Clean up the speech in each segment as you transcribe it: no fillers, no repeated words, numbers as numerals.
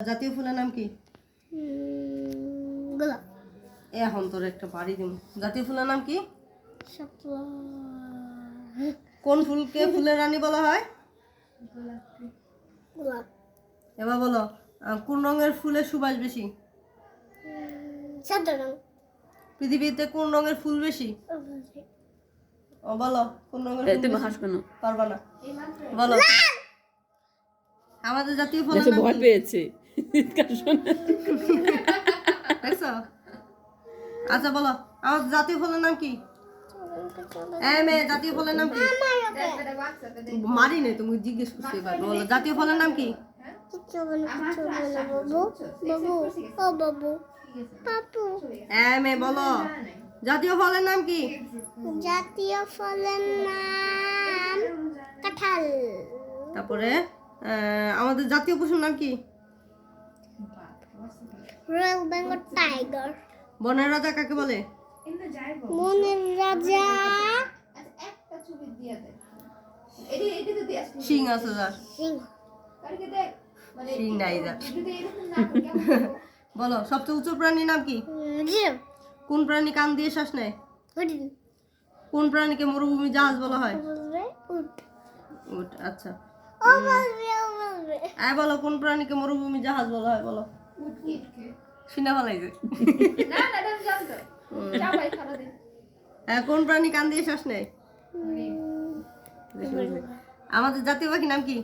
জাতীয় ফুলের নাম কি? গোলাপ। এখন তোর একটা বাড়ি দিব। জাতীয় ফুলের নাম কি? শাপলা। কোন ফুলকে ফুলের রানী বলা হয়? গোলাপ। এবার বলো, কোন রঙের ফুলের সুবাস বেশি? সাদা রং। পৃথিবীতে কোন রঙের ফুল বেশি? ও বলো, কোন রঙের ফুল বেশি? পারবা না, বলো। আমাদের জাতীয় ফলের নাম ভয় কি? পেয়েছে। দেখছো? আচ্ছা বলো, আমাদের জাতীয় ফলের নাম কি? মেয়ে, জাতীয় ফলের নাম কি? মারি নেই, তুমি জিজ্ঞেস করতে এবার। বলো, জাতীয় ফলের নাম কি? মেয়ে বলো, জাতীয় ফলের নাম কি? জাতীয় ফলের নাম কাঁঠাল। তারপরে আমাদের জাতীয় পশুর নাম কি? Royal Bengal tiger. বনের রাজা কাকে বলে? বনের রাজা সিং আছে যার, সিংহ। সিং নাই যার। বলো, সবচেয়ে উঁচু প্রাণীর নাম কি? কোন প্রাণী কান দিয়ে শ্বাস নেয়? কোন প্রাণীকে মরুভূমি জাহাজ বলা হয়? উট। আচ্ছা, বলো, কোন প্রাণীকে মরুভূমি জাহাজ বলা হয়? বলো। শুনে ফেলাইছে। কোন প্রাণী কান দিয়ে শ্বাস নেয়? আমাদের জাতীয় পাখি নাম কি?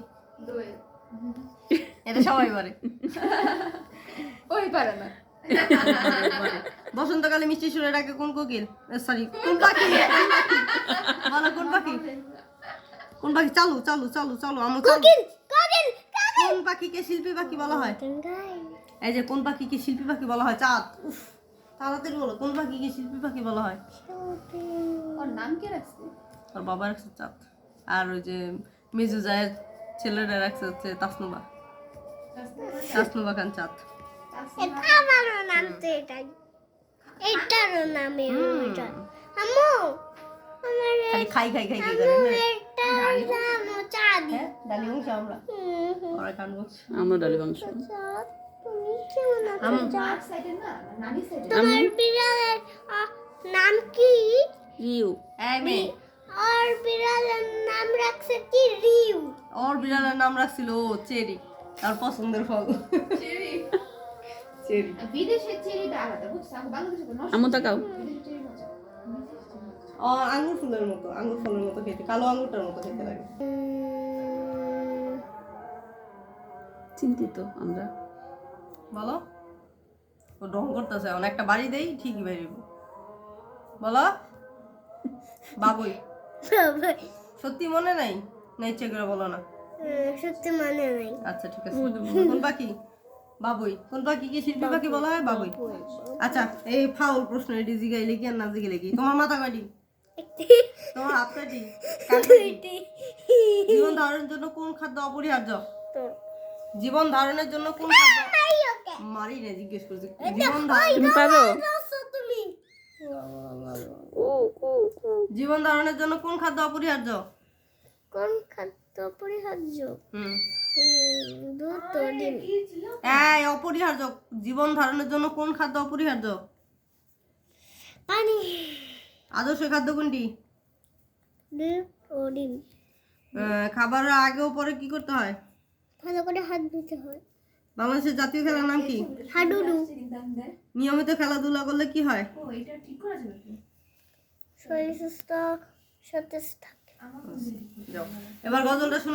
এটা সবাই পারে। ওই পারে না। বসন্তকালে মিষ্টি সুরে ডাকে কোন কোকিল? সরি, কোন পাখি? বলো, কোন পাখি? কোন পাখি? চালু চালু চালু চালু আমার কোন পাখিকে শিল্পী পাখি বলা হয়? এই যে, কোন পাখিকে শিল্পী পাখি বলা হয়? চাঁদ। উফ, তাড়াতাড়ি বলো, কোন পাখিকে শিল্পী পাখি বলা হয়? ওর নাম কি রাখছে? ওর বাবা রাখছে চাঁদ, আর ওই যে মিজু জায়ের ছেলেরা রাখছে হচ্ছে তাসনুবা খান চাঁদ। আমারও নাম তো এটাই। এটারও নাম এটা। আম্মু, আমার খালি খাই খাই খাই খাই করে না? এটার নাম চাঁদ। হ্যাঁ, ডালি বংশ আমরা। ওরা কান বংশ। আমরা ডালি বংশ। চাঁদ, তুমি কেমন আছো চাঁদ? সাইডে না, নানি সাইডে। তোমার বিড়ালের নাম কি? রিউ। মেয়ে, আর বিড়ালের নাম রাখছে কি? রিউ। ওর বিড়ালের নাম রাখছিল চেরি, তার পছন্দের ফল। চেরি। চেরি। বিদেশের চেরিটা আলাদা, বুঝছো? বাংলাদেশে তো নষ্ট। আমু তাকাও। বিদেশের চেরি মজা। আঙ্গুর ফুলের মতো, আঙ্গুর ফলের মতো খেতে, কালো আঙ্গুরটার মতো খেতে লাগে। চিন্তিত আমরা। বলো, ও ঢং করতেছে। এখন একটা বাড়ি দেই, ঠিকই বেরিয়ে। বলো, বাবুই। সত্যি মনে নাই না? ইচ্ছে করে বলো না। সত্যি মনে নাই। আচ্ছা, ঠিক আছে। কোন পাখি? বাবুই। কোন পাখিকে শিল্পী পাখি বলা হয়? বাবুই। আচ্ছা, এই ফাউল প্রশ্ন, এটি জিগাইলে কি আর না জিগাইলে কি? তোমার মাথা কয়টি? তোমার হাত কয়টি? কান কয়টি? জীবন ধারণের জন্য কোন খাদ্য অপরিহার্য? জীবন ধারণের জন্য কোন খাদ্য? মারি না, জিজ্ঞেস করছি। তুমি পারো? জীবন ধারণের জন্য কোন খাদ্য অপরিহার্য? কোন খাদ্য অপরিহার্য? দুধ তো ডিম। অপরিহার্য। জীবন ধারণের জন্য কোন খাদ্য অপরিহার্য? পানি। আদর্শ খাদ্য কোনটি? দুধ ও ডিম। খাবারের আগে ও পরে কি করতে হয়? ভালো করে হাত ধুতে হয়। বাংলাদেশের জাতীয় খেলার নাম কি? হাডুডু। নিয়মিত খেলাধুলা করলে কি হয়? ও, এটা ঠিক করা যাবে। শরীর সুস্থ সতেজ থাকে। যাও, এবার গজলটা শোনো।